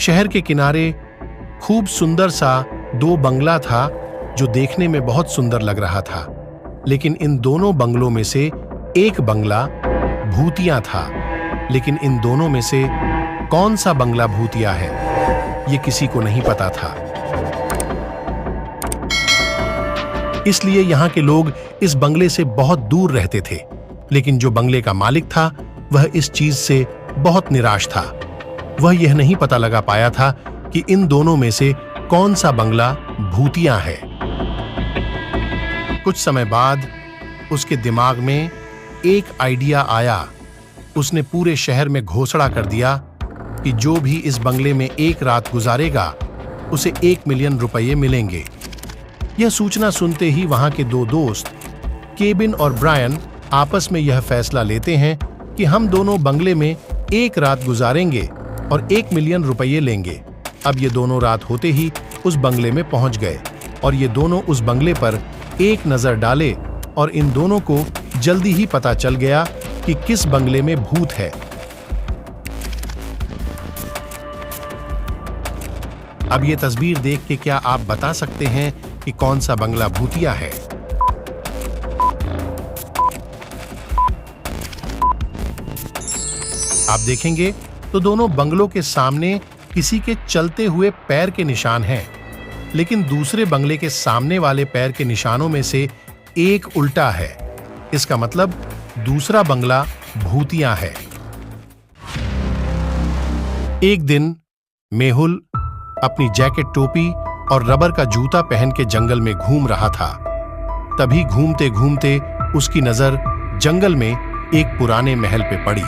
शहर के किनारे खूब सुंदर सा 2 बंगला था जो देखने में बहुत सुंदर लग रहा था, लेकिन इन दोनों बंगलों में से एक बंगला भूतिया था। लेकिन इन दोनों में से कौन सा बंगला भूतिया है, ये किसी को नहीं पता था। इसलिए यहाँ के लोग इस बंगले से बहुत दूर रहते थे। लेकिन जो बंगले का मालिक था वह इस चीज से बहुत निराश था। वह यह नहीं पता लगा पाया था कि इन दोनों में से कौन सा बंगला भूतिया है। कुछ समय बाद उसके दिमाग में एक आइडिया आया। उसने पूरे शहर में घोषणा कर दिया कि जो भी इस बंगले में एक रात गुजारेगा उसे 1 मिलियन रुपये मिलेंगे। यह सूचना सुनते ही वहां के 2 दोस्त केबिन और ब्रायन आपस में यह फैसला लेते हैं कि हम दोनों बंगले में एक रात गुजारेंगे और 1 मिलियन रुपये लेंगे। अब ये दोनों रात होते ही उस बंगले में पहुंच गए और ये दोनों उस बंगले पर एक नजर डाले और इन दोनों को जल्दी ही पता चल गया कि किस बंगले में भूत है। अब ये तस्वीर देख के क्या आप बता सकते हैं कि कौन सा बंगला भूतिया है? आप देखेंगे तो दोनों बंगलों के सामने किसी के चलते हुए पैर के निशान हैं, लेकिन दूसरे बंगले के सामने वाले पैर के निशानों में से एक उल्टा है। इसका मतलब दूसरा बंगला भूतिया है। एक दिन मेहुल अपनी जैकेट, टोपी और रबर का जूता पहन के जंगल में घूम रहा था। तभी घूमते घूमते उसकी नजर जंगल में एक पुराने महल पे पड़ी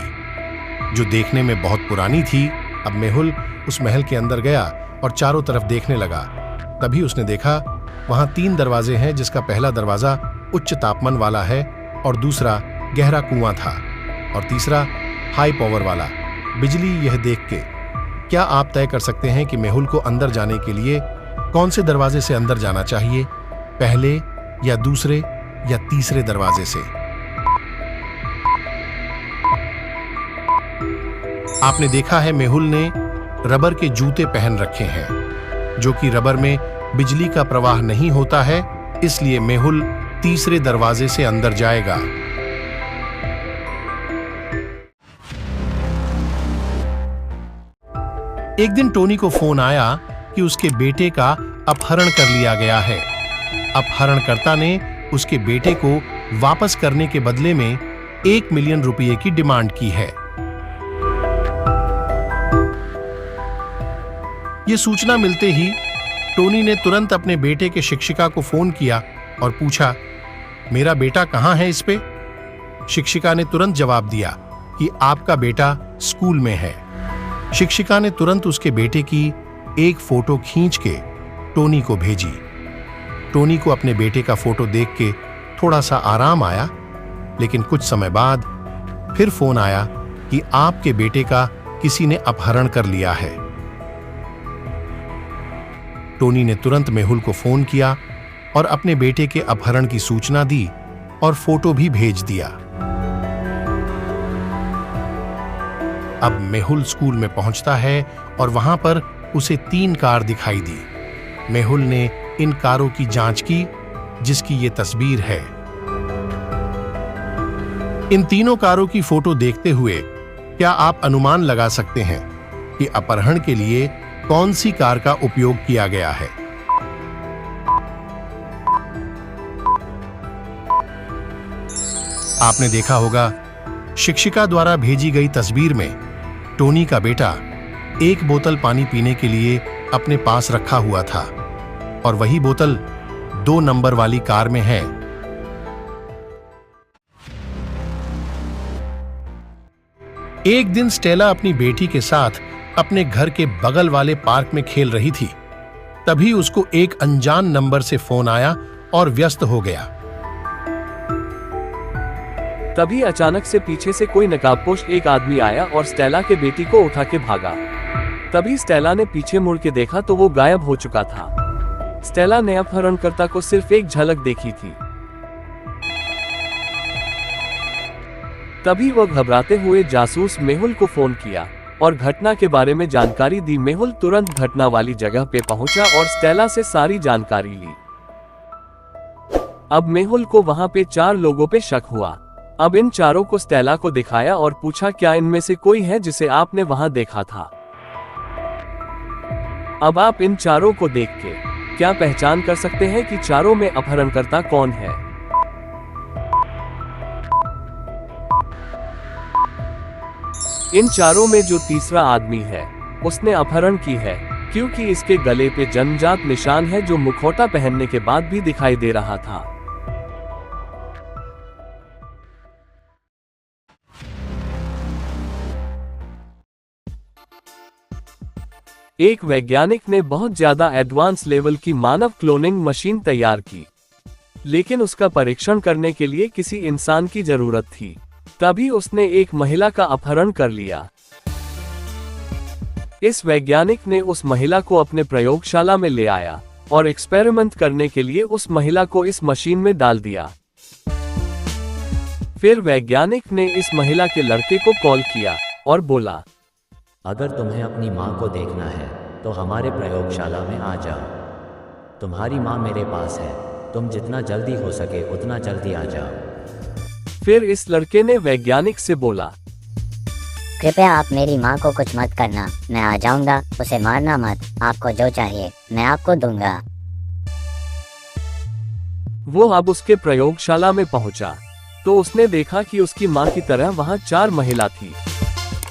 जो देखने में बहुत पुरानी थी। अब मेहुल उस महल के अंदर गया और चारों तरफ देखने लगा। तभी उसने देखा वहां 3 दरवाजे हैं, जिसका पहला दरवाजा उच्च तापमान वाला है और दूसरा गहरा कुआं था और तीसरा हाई पावर वाला बिजली। यह देख के क्या आप तय कर सकते हैं कि मेहुल को अंदर जाने के लिए कौन से दरवाजे से अंदर जाना चाहिए, पहले या दूसरे या तीसरे दरवाजे से? आपने देखा है मेहुल ने रबर के जूते पहन रखे हैं, जो कि रबर में बिजली का प्रवाह नहीं होता है, इसलिए मेहुल तीसरे दरवाजे से अंदर जाएगा। एक दिन टोनी को फोन आया कि उसके बेटे का अपहरण कर लिया गया है। अपहरणकर्ता ने उसके बेटे को वापस करने के बदले में 1 मिलियन रुपये की डिमांड की है। यह सूचना मिलते ही टोनी ने तुरंत अपने बेटे के शिक्षिका को फोन किया और पूछा, मेरा बेटा कहां है इस पे? शिक्षिका ने तुरंत जवाब दिया कि आपका बेटा स्कूल में है। शिक्षिका ने तुरंत उसके बेटे की एक फोटो खींच के टोनी को भेजी। टोनी को अपने बेटे का फोटो देख के थोड़ा सा आराम आया, लेकिन कुछ समय बाद फिर फोन आया कि आपके बेटे का किसी ने अपहरण कर लिया है। टोनी ने तुरंत मेहुल को फोन किया और अपने बेटे के अपहरण की सूचना दी और फोटो भी भेज दिया। अब मेहुल स्कूल में पहुंचता है और वहां पर उसे 3 कार दिखाई दी। मेहुल ने इन कारों की जांच की, जिसकी ये तस्वीर है। इन तीनों कारों की फोटो देखते हुए क्या आप अनुमान लगा सकते हैं कि अपहरण के लिए कौन सी कार का उपयोग किया गया है? आपने देखा होगा शिक्षिका द्वारा भेजी गई तस्वीर में टोनी का बेटा 1 बोतल पानी पीने के लिए अपने पास रखा हुआ था और वही बोतल 2 नंबर वाली कार में है। एक दिन स्टेला अपनी बेटी के साथ अपने घर के बगल वाले पार्क में खेल रही थी। तभी उसको एक अनजान नंबर से फोन आया और व्यस्त हो गया। तभी अचानक से पीछे से कोई नकाबपोश एक आदमी आया और स्टेला के बेटी को उठा के भागा। तभी स्टेला ने पीछे मुड़ के देखा तो वो गायब हो चुका था। स्टेला ने अपहरणकर्ता को सिर्फ एक झलक देखी थी। तभी वह घबराते हुए जासूस मेहुल को फोन किया। और घटना के बारे में जानकारी दी। मेहुल तुरंत घटना वाली जगह पे पहुंचा और स्टेला से सारी जानकारी ली। अब मेहुल को वहां पे 4 लोगों पे शक हुआ। अब इन चारों को स्टेला को दिखाया और पूछा क्या इनमें से कोई है जिसे आपने वहां देखा था। अब आप इन चारों को देख के क्या पहचान कर सकते हैं कि चारों में अपहरणकर्ता कौन है? इन चारों में जो तीसरा आदमी है उसने अपहरण की है, क्योंकि इसके गले पे जन्मजात निशान है जो मुखौटा पहनने के बाद भी दिखाई दे रहा था। एक वैज्ञानिक ने बहुत ज्यादा एडवांस लेवल की मानव क्लोनिंग मशीन तैयार की, लेकिन उसका परीक्षण करने के लिए किसी इंसान की जरूरत थी। तभी उसने एक महिला का अपहरण कर लिया। इस वैज्ञानिक ने उस महिला को अपने प्रयोगशाला में ले आया और एक्सपेरिमेंट करने के लिए उस महिला को इस मशीन में डाल दिया। फिर वैज्ञानिक ने इस महिला के लड़के को कॉल किया और बोला, अगर तुम्हें अपनी माँ को देखना है तो हमारे प्रयोगशाला में आ जाओ। तुम्हारी माँ मेरे पास है, तुम जितना जल्दी हो सके उतना जल्दी आ जाओ। फिर इस लड़के ने वैज्ञानिक से बोला, कृपया आप मेरी माँ को कुछ मत करना, मैं आ जाऊंगा, उसे मारना मत, आपको जो चाहिए मैं आपको दूंगा। वो अब उसके प्रयोगशाला में पहुंचा तो उसने देखा कि उसकी माँ की तरह वहां 4 महिला थी।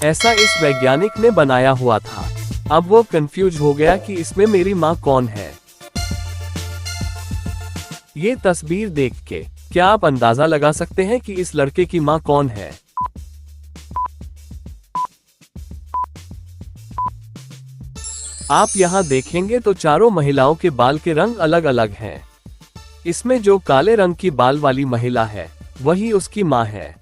ऐसा इस वैज्ञानिक ने बनाया हुआ था। अब वो कंफ्यूज हो गया कि इसमें मेरी माँ कौन है। ये तस्वीर देख के क्या आप अंदाजा लगा सकते हैं कि इस लड़के की माँ कौन है? आप यहाँ देखेंगे तो चारों महिलाओं के बाल के रंग अलग अलग हैं। इसमें जो काले रंग की बाल वाली महिला है वही उसकी माँ है।